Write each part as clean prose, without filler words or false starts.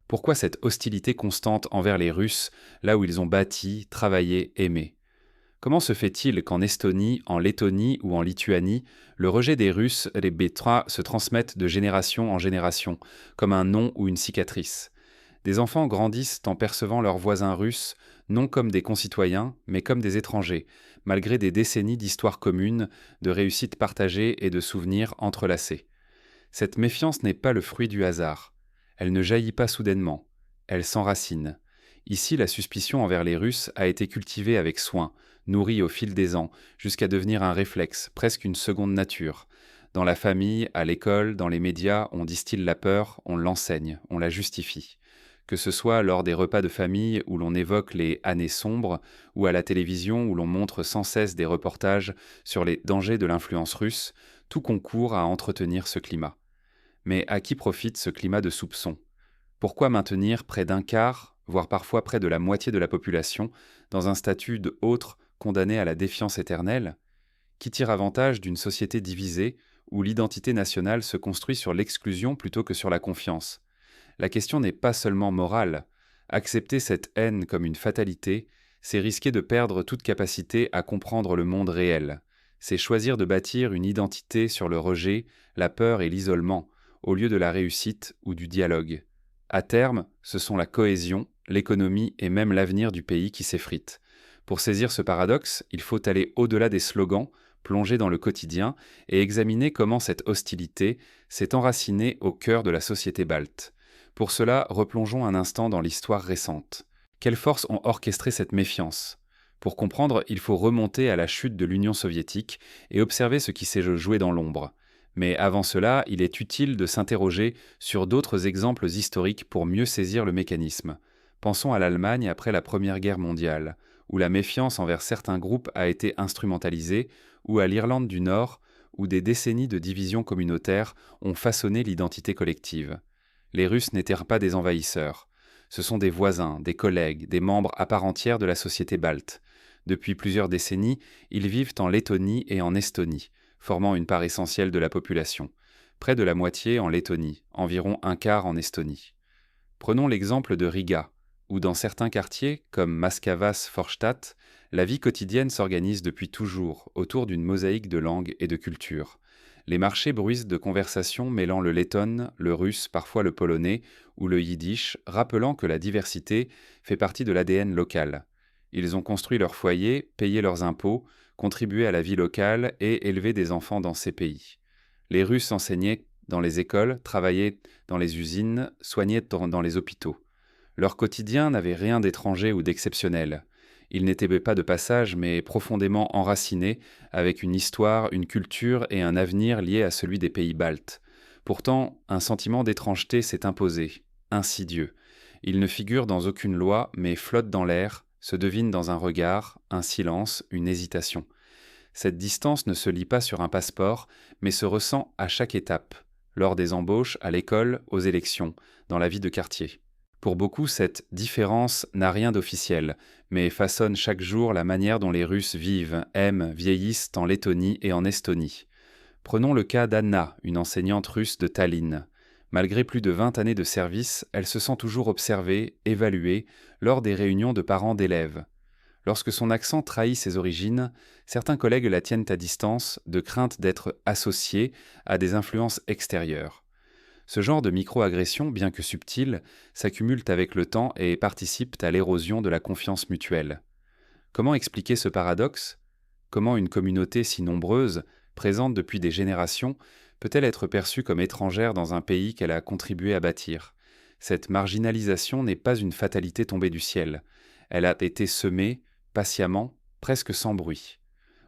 Pourquoi cette hostilité constante envers les Russes, là où ils ont bâti, travaillé, aimé? Comment se fait-il qu'en Estonie, en Lettonie ou en Lituanie, le rejet des Russes, les B3, se transmette de génération en génération, comme un nom ou une cicatrice? Des enfants grandissent en percevant leurs voisins russes non comme des concitoyens, mais comme des étrangers, malgré des décennies d'histoire commune, de réussites partagées et de souvenirs entrelacés. Cette méfiance n'est pas le fruit du hasard. Elle ne jaillit pas soudainement. Elle s'enracine. Ici, la suspicion envers les Russes a été cultivée avec soin, nourrie au fil des ans, jusqu'à devenir un réflexe, presque une seconde nature. Dans la famille, à l'école, dans les médias, on distille la peur, on l'enseigne, on la justifie. Que ce soit lors des repas de famille où l'on évoque les années sombres, ou à la télévision où l'on montre sans cesse des reportages sur les dangers de l'influence russe, tout concourt à entretenir ce climat. Mais à qui profite ce climat de soupçon? Pourquoi maintenir près d'un quart, voire parfois près de la moitié de la population, dans un statut de autre condamné à la défiance éternelle? Qui tire avantage d'une société divisée où l'identité nationale se construit sur l'exclusion plutôt que sur la confiance? La question n'est pas seulement morale. Accepter cette haine comme une fatalité, c'est risquer de perdre toute capacité à comprendre le monde réel. C'est choisir de bâtir une identité sur le rejet, la peur et l'isolement, au lieu de la réussite ou du dialogue. À terme, ce sont la cohésion, l'économie et même l'avenir du pays qui s'effritent. Pour saisir ce paradoxe, il faut aller au-delà des slogans, plonger dans le quotidien et examiner comment cette hostilité s'est enracinée au cœur de la société balte. Pour cela, replongeons un instant dans l'histoire récente. Quelles forces ont orchestré cette méfiance? Pour comprendre, il faut remonter à la chute de l'Union soviétique et observer ce qui s'est joué dans l'ombre. Mais avant cela, il est utile de s'interroger sur d'autres exemples historiques pour mieux saisir le mécanisme. Pensons à l'Allemagne après la Première Guerre mondiale, où la méfiance envers certains groupes a été instrumentalisée, ou à l'Irlande du Nord, où des décennies de divisions communautaires ont façonné l'identité collective. Les Russes n'étaient pas des envahisseurs. Ce sont des voisins, des collègues, des membres à part entière de la société balte. Depuis plusieurs décennies, ils vivent en Lettonie et en Estonie, formant une part essentielle de la population. Près de la moitié en Lettonie, environ un quart en Estonie. Prenons l'exemple de Riga, où dans certains quartiers, comme Maskavas-Forstadt, la vie quotidienne s'organise depuis toujours autour d'une mosaïque de langues et de cultures. Les marchés bruissent de conversations mêlant le letton, le russe, parfois le polonais, ou le yiddish, rappelant que la diversité fait partie de l'ADN local. Ils ont construit leur foyer, payé leurs impôts, contribué à la vie locale et élevé des enfants dans ces pays. Les Russes enseignaient dans les écoles, travaillaient dans les usines, soignaient dans les hôpitaux. Leur quotidien n'avait rien d'étranger ou d'exceptionnel. Ils n'étaient pas de passage, mais profondément enracinés, avec une histoire, une culture et un avenir liés à celui des pays baltes. Pourtant, un sentiment d'étrangeté s'est imposé, insidieux. Il ne figure dans aucune loi, mais flotte dans l'air, se devine dans un regard, un silence, une hésitation. Cette distance ne se lit pas sur un passeport, mais se ressent à chaque étape, lors des embauches, à l'école, aux élections, dans la vie de quartier. Pour beaucoup, cette différence n'a rien d'officiel, mais façonne chaque jour la manière dont les Russes vivent, aiment, vieillissent en Lettonie et en Estonie. Prenons le cas d'Anna, une enseignante russe de Tallinn. Malgré plus de 20 années de service, elle se sent toujours observée, évaluée, lors des réunions de parents d'élèves. Lorsque son accent trahit ses origines, certains collègues la tiennent à distance, de crainte d'être associée à des influences extérieures. Ce genre de micro-agressions, bien que subtiles, s'accumulent avec le temps et participent à l'érosion de la confiance mutuelle. Comment expliquer ce paradoxe? Comment une communauté si nombreuse, présente depuis des générations, peut-elle être perçue comme étrangère dans un pays qu'elle a contribué à bâtir? Cette marginalisation n'est pas une fatalité tombée du ciel. Elle a été semée, patiemment, presque sans bruit.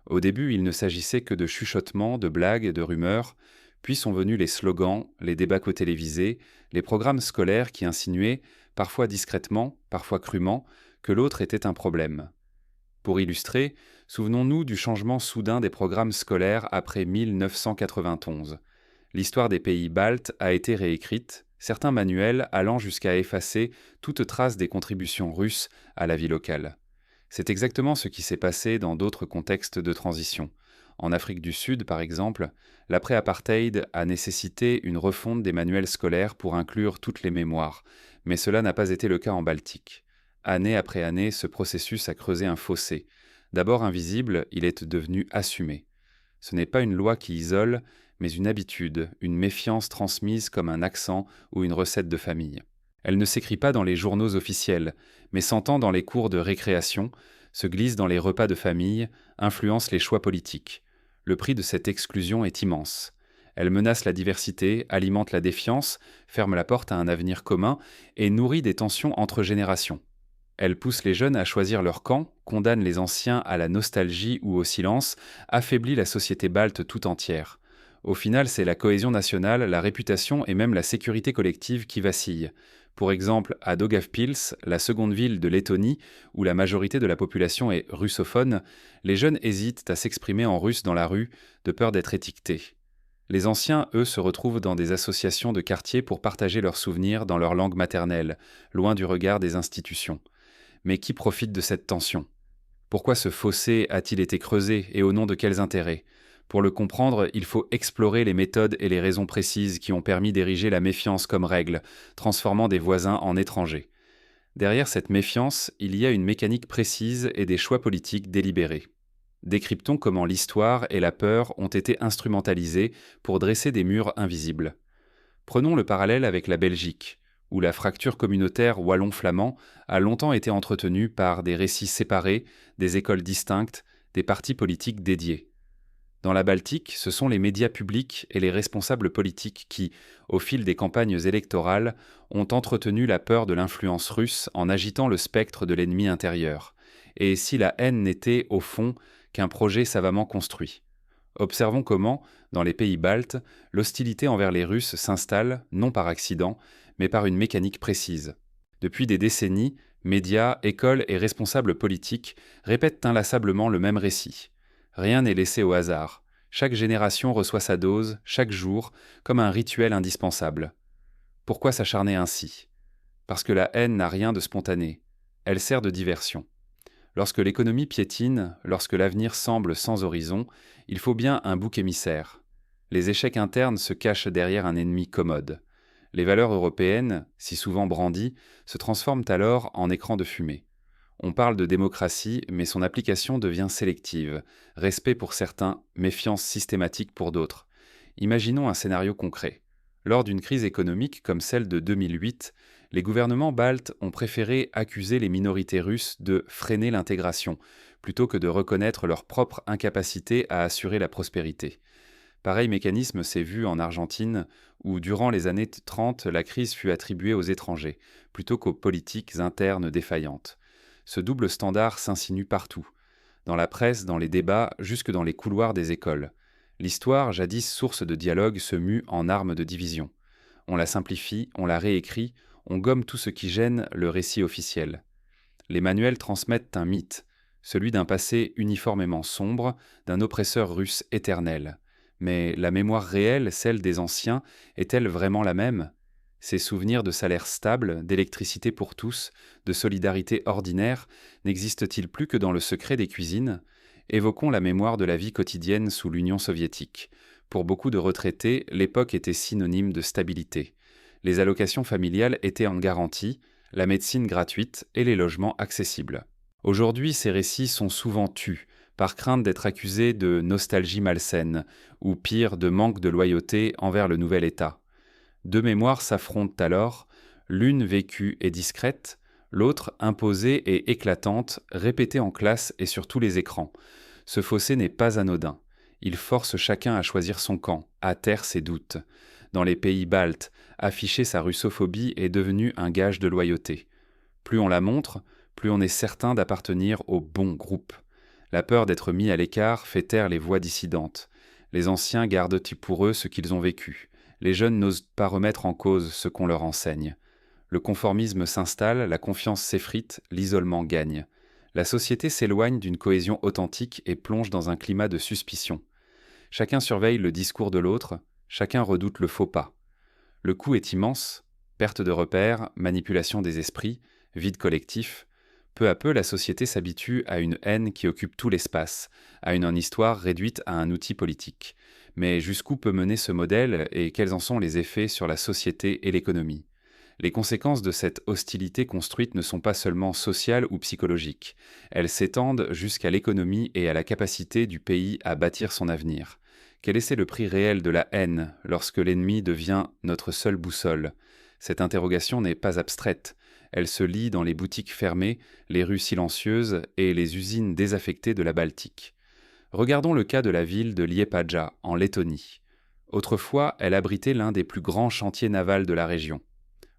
Au début, il ne s'agissait que de chuchotements, de blagues, de rumeurs, puis sont venus les slogans, les débats télévisés, les programmes scolaires qui insinuaient, parfois discrètement, parfois crûment, que l'autre était un problème. Pour illustrer, souvenons-nous du changement soudain des programmes scolaires après 1991. L'histoire des pays baltes a été réécrite, certains manuels allant jusqu'à effacer toute trace des contributions russes à la vie locale. C'est exactement ce qui s'est passé dans d'autres contextes de transition. En Afrique du Sud, par exemple, l'après-apartheid a nécessité une refonte des manuels scolaires pour inclure toutes les mémoires, Mais cela n'a pas été le cas en Baltique. Année après année, ce processus a creusé un fossé. D'abord invisible, il est devenu assumé. Ce n'est pas une loi qui isole, mais une habitude, une méfiance transmise comme un accent ou une recette de famille. Elle ne s'écrit pas dans les journaux officiels, mais s'entend dans les cours de récréation, se glisse dans les repas de famille, influence les choix politiques. Le prix de cette exclusion est immense. Elle menace la diversité, alimente la défiance, ferme la porte à un avenir commun et nourrit des tensions entre générations. Elle pousse les jeunes à choisir leur camp, condamne les anciens à la nostalgie ou au silence, affaiblit la société balte tout entière. Au final, c'est la cohésion nationale, la réputation et même la sécurité collective qui vacillent. Pour exemple, à Daugavpils, la seconde ville de Lettonie, où la majorité de la population est russophone, les jeunes hésitent à s'exprimer en russe dans la rue, de peur d'être étiquetés. Les anciens, eux, se retrouvent dans des associations de quartier pour partager leurs souvenirs dans leur langue maternelle, loin du regard des institutions. Mais qui profite de cette tension? Pourquoi ce fossé a-t-il été creusé et au nom de quels intérêts? Pour le comprendre, il faut explorer les méthodes et les raisons précises qui ont permis d'ériger la méfiance comme règle, transformant des voisins en étrangers. Derrière cette méfiance, il y a une mécanique précise et des choix politiques délibérés. Décryptons comment l'histoire et la peur ont été instrumentalisées pour dresser des murs invisibles. Prenons le parallèle avec la Belgique, où la fracture communautaire wallon-flamand a longtemps été entretenue par des récits séparés, des écoles distinctes, des partis politiques dédiés. Dans la Baltique, ce sont les médias publics et les responsables politiques qui, au fil des campagnes électorales, ont entretenu la peur de l'influence russe en agitant le spectre de l'ennemi intérieur. Et si la haine n'était, au fond, qu'un projet savamment construit. Observons comment, dans les pays baltes, l'hostilité envers les Russes s'installe, non par accident, mais par une mécanique précise. Depuis des décennies, médias, écoles et responsables politiques répètent inlassablement le même récit. Rien n'est laissé au hasard. Chaque génération reçoit sa dose, chaque jour, comme un rituel indispensable. Pourquoi s'acharner ainsi? Parce que la haine n'a rien de spontané. Elle sert de diversion. Lorsque l'économie piétine, lorsque l'avenir semble sans horizon, il faut bien un bouc émissaire. Les échecs internes se cachent derrière un ennemi commode. Les valeurs européennes, si souvent brandies, se transforment alors en écran de fumée. On parle de démocratie, mais son application devient sélective. Respect pour certains, méfiance systématique pour d'autres. Imaginons un scénario concret. Lors d'une crise économique comme celle de 2008, les gouvernements baltes ont préféré accuser les minorités russes de freiner l'intégration, plutôt que de reconnaître leur propre incapacité à assurer la prospérité. Pareil mécanisme s'est vu en Argentine, où durant les années 30, la crise fut attribuée aux étrangers, plutôt qu'aux politiques internes défaillantes. Ce double standard s'insinue partout, dans la presse, dans les débats, jusque dans les couloirs des écoles. L'histoire, jadis source de dialogue, se mue en arme de division. On la simplifie, on la réécrit, on gomme tout ce qui gêne le récit officiel. Les manuels transmettent un mythe, celui d'un passé uniformément sombre, d'un oppresseur russe éternel. Mais la mémoire réelle, celle des anciens, est-elle vraiment la même? Ces souvenirs de salaire stable, d'électricité pour tous, de solidarité ordinaire, n'existent-ils plus que dans le secret des cuisines? Évoquons la mémoire de la vie quotidienne sous l'Union soviétique. Pour beaucoup de retraités, l'époque était synonyme de stabilité. Les allocations familiales étaient en garantie, la médecine gratuite et les logements accessibles. Aujourd'hui, ces récits sont souvent tus, par crainte d'être accusés de nostalgie malsaine, ou pire, de manque de loyauté envers le nouvel État. Deux mémoires s'affrontent alors, l'une vécue et discrète, l'autre imposée et éclatante, répétée en classe et sur tous les écrans. Ce fossé n'est pas anodin. Il force chacun à choisir son camp, à taire ses doutes. Dans les pays baltes, afficher sa russophobie est devenu un gage de loyauté. Plus on la montre, plus on est certain d'appartenir au bon groupe. La peur d'être mis à l'écart fait taire les voix dissidentes. Les anciens gardent pour eux ce qu'ils ont vécu. Les jeunes n'osent pas remettre en cause ce qu'on leur enseigne. Le conformisme s'installe, la confiance s'effrite, l'isolement gagne. La société s'éloigne d'une cohésion authentique et plonge dans un climat de suspicion. Chacun surveille le discours de l'autre, chacun redoute le faux pas. Le coût est immense, perte de repères, manipulation des esprits, vide collectif. Peu à peu, la société s'habitue à une haine qui occupe tout l'espace, à une histoire réduite à un outil politique. Mais jusqu'où peut mener ce modèle et quels en sont les effets sur la société et l'économie? Les conséquences de cette hostilité construite ne sont pas seulement sociales ou psychologiques. Elles s'étendent jusqu'à l'économie et à la capacité du pays à bâtir son avenir. Quel est le prix réel de la haine lorsque l'ennemi devient notre seule boussole? Cette interrogation n'est pas abstraite. Elle se lit dans les boutiques fermées, les rues silencieuses et les usines désaffectées de la Baltique. Regardons le cas de la ville de Liepāja, en Lettonie. Autrefois, elle abritait l'un des plus grands chantiers navals de la région.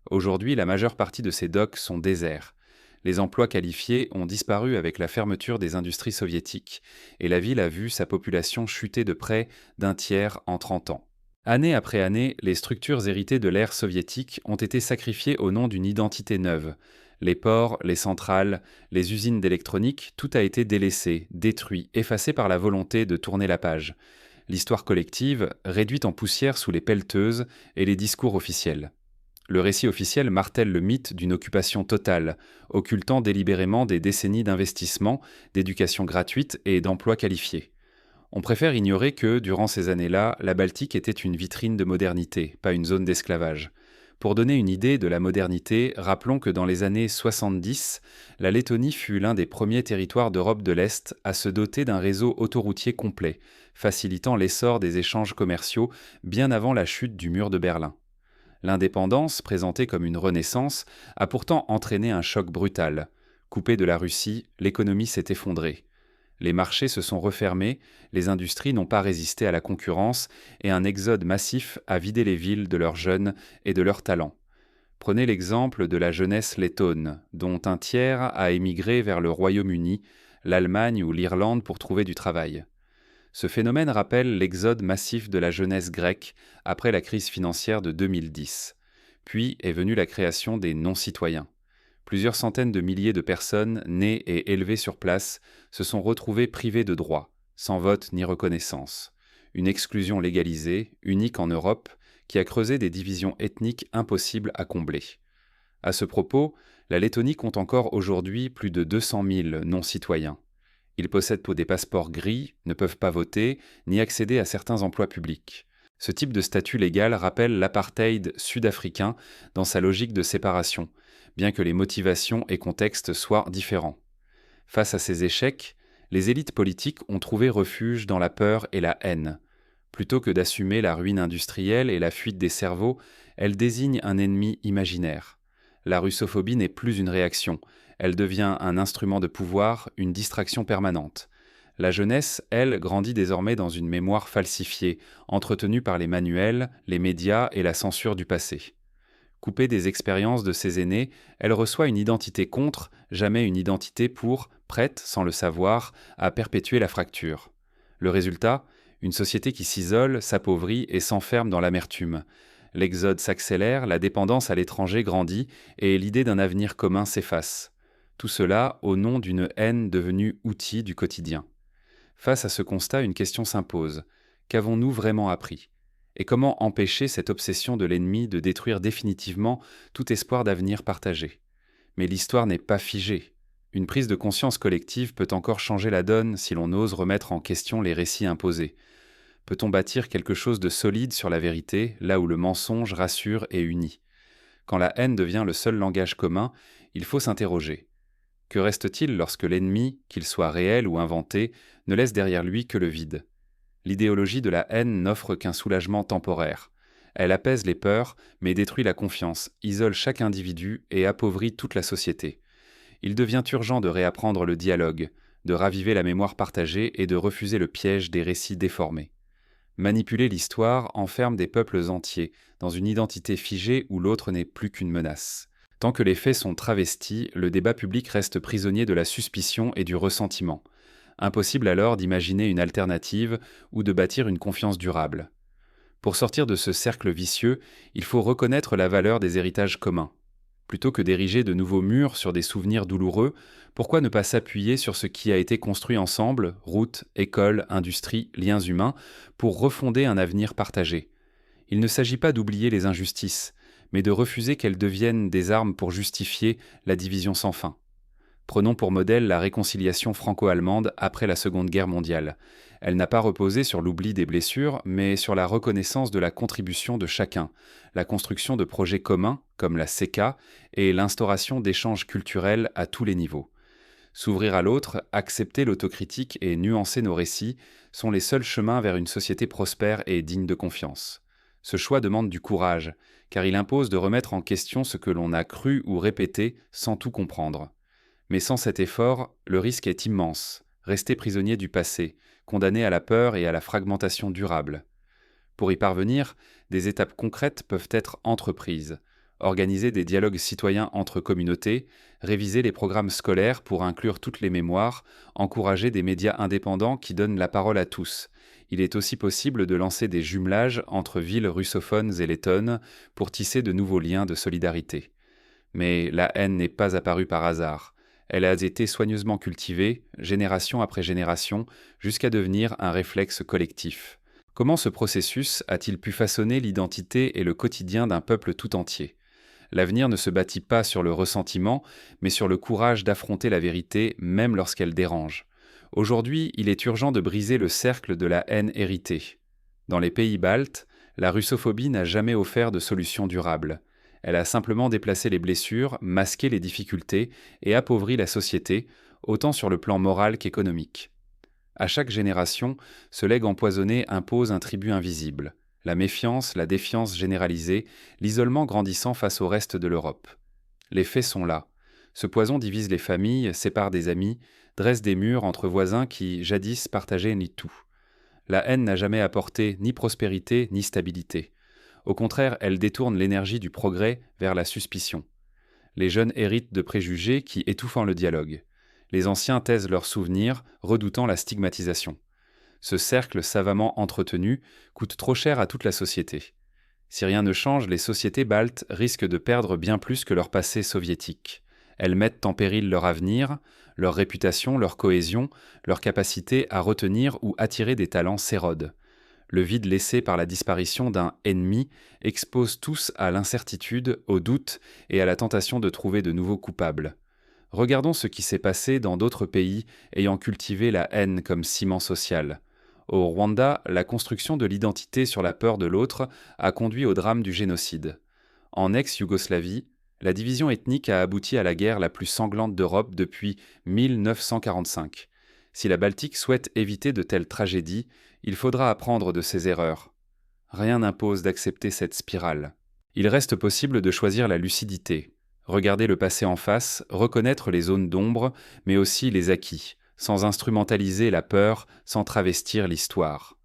Aujourd'hui, la majeure partie de ces docks sont déserts. Les emplois qualifiés ont disparu avec la fermeture des industries soviétiques, et la ville a vu sa population chuter de près d'un tiers en 30 ans. Année après année, les structures héritées de l'ère soviétique ont été sacrifiées au nom d'une identité neuve. Les ports, les centrales, les usines d'électronique, tout a été délaissé, détruit, effacé par la volonté de tourner la page. L'histoire collective, réduite en poussière sous les pelleteuses et les discours officiels. Le récit officiel martèle le mythe d'une occupation totale, occultant délibérément des décennies d'investissement, d'éducation gratuite et d'emplois qualifiés. On préfère ignorer que, durant ces années-là, la Baltique était une vitrine de modernité, pas une zone d'esclavage. Pour donner une idée de la modernité, rappelons que dans les années 70, la Lettonie fut l'un des premiers territoires d'Europe de l'Est à se doter d'un réseau autoroutier complet, facilitant l'essor des échanges commerciaux bien avant la chute du mur de Berlin. L'indépendance, présentée comme une renaissance, a pourtant entraîné un choc brutal. Coupée de la Russie, l'économie s'est effondrée. Les marchés se sont refermés, les industries n'ont pas résisté à la concurrence et un exode massif a vidé les villes de leurs jeunes et de leurs talents. Prenez l'exemple de la jeunesse lettone, dont un tiers a émigré vers le Royaume-Uni, l'Allemagne ou l'Irlande pour trouver du travail. Ce phénomène rappelle l'exode massif de la jeunesse grecque après la crise financière de 2010. Puis est venue la création des non-citoyens. Plusieurs centaines de milliers de personnes nées et élevées sur place se sont retrouvées privées de droits, sans vote ni reconnaissance. Une exclusion légalisée, unique en Europe, qui a creusé des divisions ethniques impossibles à combler. À ce propos, la Lettonie compte encore aujourd'hui plus de 200 000 non-citoyens. Ils possèdent des passeports gris, ne peuvent pas voter, ni accéder à certains emplois publics. Ce type de statut légal rappelle l'apartheid sud-africain dans sa logique de séparation, bien que les motivations et contextes soient différents. Face à ces échecs, les élites politiques ont trouvé refuge dans la peur et la haine. Plutôt que d'assumer la ruine industrielle et la fuite des cerveaux, elles désignent un ennemi imaginaire. La russophobie n'est plus une réaction, elle devient un instrument de pouvoir, une distraction permanente. La jeunesse, elle, grandit désormais dans une mémoire falsifiée, entretenue par les manuels, les médias et la censure du passé. Coupée des expériences de ses aînés, elle reçoit une identité contre, jamais une identité pour, prête, sans le savoir, à perpétuer la fracture. Le résultat, une société qui s'isole, s'appauvrit et s'enferme dans l'amertume. L'exode s'accélère, la dépendance à l'étranger grandit et l'idée d'un avenir commun s'efface. Tout cela au nom d'une haine devenue outil du quotidien. Face à ce constat, une question s'impose. Qu'avons-nous vraiment appris ? Et comment empêcher cette obsession de l'ennemi de détruire définitivement tout espoir d'avenir partagé ? Mais l'histoire n'est pas figée. Une prise de conscience collective peut encore changer la donne si l'on ose remettre en question les récits imposés. Peut-on bâtir quelque chose de solide sur la vérité, là où le mensonge rassure et unit ? Quand la haine devient le seul langage commun, il faut s'interroger. Que reste-t-il lorsque l'ennemi, qu'il soit réel ou inventé, ne laisse derrière lui que le vide ? L'idéologie de la haine n'offre qu'un soulagement temporaire. Elle apaise les peurs, mais détruit la confiance, isole chaque individu et appauvrit toute la société. Il devient urgent de réapprendre le dialogue, de raviver la mémoire partagée et de refuser le piège des récits déformés. Manipuler l'histoire enferme des peuples entiers dans une identité figée où l'autre n'est plus qu'une menace. Tant que les faits sont travestis, le débat public reste prisonnier de la suspicion et du ressentiment. Impossible alors d'imaginer une alternative ou de bâtir une confiance durable. Pour sortir de ce cercle vicieux, il faut reconnaître la valeur des héritages communs. Plutôt que d'ériger de nouveaux murs sur des souvenirs douloureux, pourquoi ne pas s'appuyer sur ce qui a été construit ensemble, routes, écoles, industries, liens humains, pour refonder un avenir partagé ? Il ne s'agit pas d'oublier les injustices, mais de refuser qu'elles deviennent des armes pour justifier la division sans fin. Prenons pour modèle la réconciliation franco-allemande après la Seconde Guerre mondiale. Elle n'a pas reposé sur l'oubli des blessures, mais sur la reconnaissance de la contribution de chacun, la construction de projets communs, comme la CECA, et l'instauration d'échanges culturels à tous les niveaux. S'ouvrir à l'autre, accepter l'autocritique et nuancer nos récits sont les seuls chemins vers une société prospère et digne de confiance. Ce choix demande du courage, car il impose de remettre en question ce que l'on a cru ou répété sans tout comprendre. Mais sans cet effort, le risque est immense, rester prisonnier du passé, condamné à la peur et à la fragmentation durable. Pour y parvenir, des étapes concrètes peuvent être entreprises. Organiser des dialogues citoyens entre communautés, réviser les programmes scolaires pour inclure toutes les mémoires, encourager des médias indépendants qui donnent la parole à tous. Il est aussi possible de lancer des jumelages entre villes russophones et lettonnes pour tisser de nouveaux liens de solidarité. Mais la haine n'est pas apparue par hasard. Elle a été soigneusement cultivée, génération après génération, jusqu'à devenir un réflexe collectif. Comment ce processus a-t-il pu façonner l'identité et le quotidien d'un peuple tout entier ? L'avenir ne se bâtit pas sur le ressentiment, mais sur le courage d'affronter la vérité, même lorsqu'elle dérange. Aujourd'hui, il est urgent de briser le cercle de la haine héritée. Dans les pays baltes, la russophobie n'a jamais offert de solution durable. Elle a simplement déplacé les blessures, masqué les difficultés et appauvri la société, autant sur le plan moral qu'économique. À chaque génération, ce legs empoisonné impose un tribut invisible. La méfiance, la défiance généralisée, l'isolement grandissant face au reste de l'Europe. Les faits sont là. Ce poison divise les familles, sépare des amis, dresse des murs entre voisins qui, jadis, partageaient tout. La haine n'a jamais apporté ni prospérité ni stabilité. Au contraire, elle détourne l'énergie du progrès vers la suspicion. Les jeunes héritent de préjugés qui étouffent le dialogue. Les anciens taisent leurs souvenirs, redoutant la stigmatisation. Ce cercle savamment entretenu coûte trop cher à toute la société. Si rien ne change, les sociétés baltes risquent de perdre bien plus que leur passé soviétique. Elles mettent en péril leur avenir, leur réputation, leur cohésion, leur capacité à retenir ou attirer des talents s'érode. Le vide laissé par la disparition d'un ennemi expose tous à l'incertitude, au doute et à la tentation de trouver de nouveaux coupables. Regardons ce qui s'est passé dans d'autres pays ayant cultivé la haine comme ciment social. Au Rwanda, la construction de l'identité sur la peur de l'autre a conduit au drame du génocide. En ex-Yougoslavie, la division ethnique a abouti à la guerre la plus sanglante d'Europe depuis 1945. Si la Baltique souhaite éviter de telles tragédies, il faudra apprendre de ses erreurs. Rien n'impose d'accepter cette spirale. Il reste possible de choisir la lucidité, regarder le passé en face, reconnaître les zones d'ombre, mais aussi les acquis, sans instrumentaliser la peur, sans travestir l'histoire.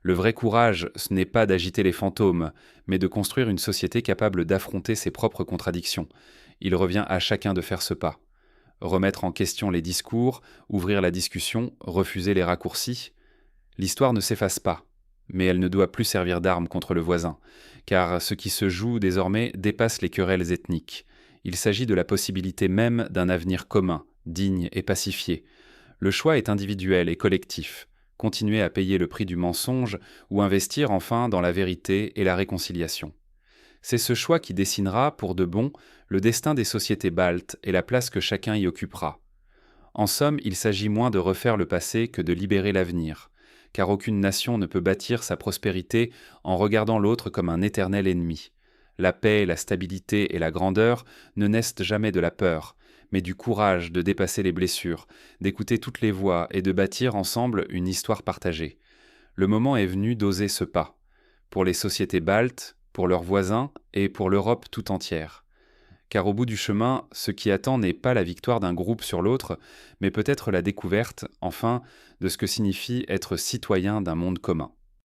Le vrai courage, ce n'est pas d'agiter les fantômes, mais de construire une société capable d'affronter ses propres contradictions. Il revient à chacun de faire ce pas. Remettre en question les discours, ouvrir la discussion, refuser les raccourcis. L'histoire ne s'efface pas, mais elle ne doit plus servir d'arme contre le voisin, car ce qui se joue désormais dépasse les querelles ethniques. Il s'agit de la possibilité même d'un avenir commun, digne et pacifié. Le choix est individuel et collectif. Continuer à payer le prix du mensonge ou investir enfin dans la vérité et la réconciliation. C'est ce choix qui dessinera, pour de bon, le destin des sociétés baltes et la place que chacun y occupera. En somme, il s'agit moins de refaire le passé que de libérer l'avenir, car aucune nation ne peut bâtir sa prospérité en regardant l'autre comme un éternel ennemi. La paix, la stabilité et la grandeur ne naissent jamais de la peur, mais du courage de dépasser les blessures, d'écouter toutes les voix et de bâtir ensemble une histoire partagée. Le moment est venu d'oser ce pas, pour les sociétés baltes, pour leurs voisins et pour l'Europe tout entière. Car au bout du chemin, ce qui attend n'est pas la victoire d'un groupe sur l'autre, mais peut-être la découverte, enfin, de ce que signifie être citoyen d'un monde commun.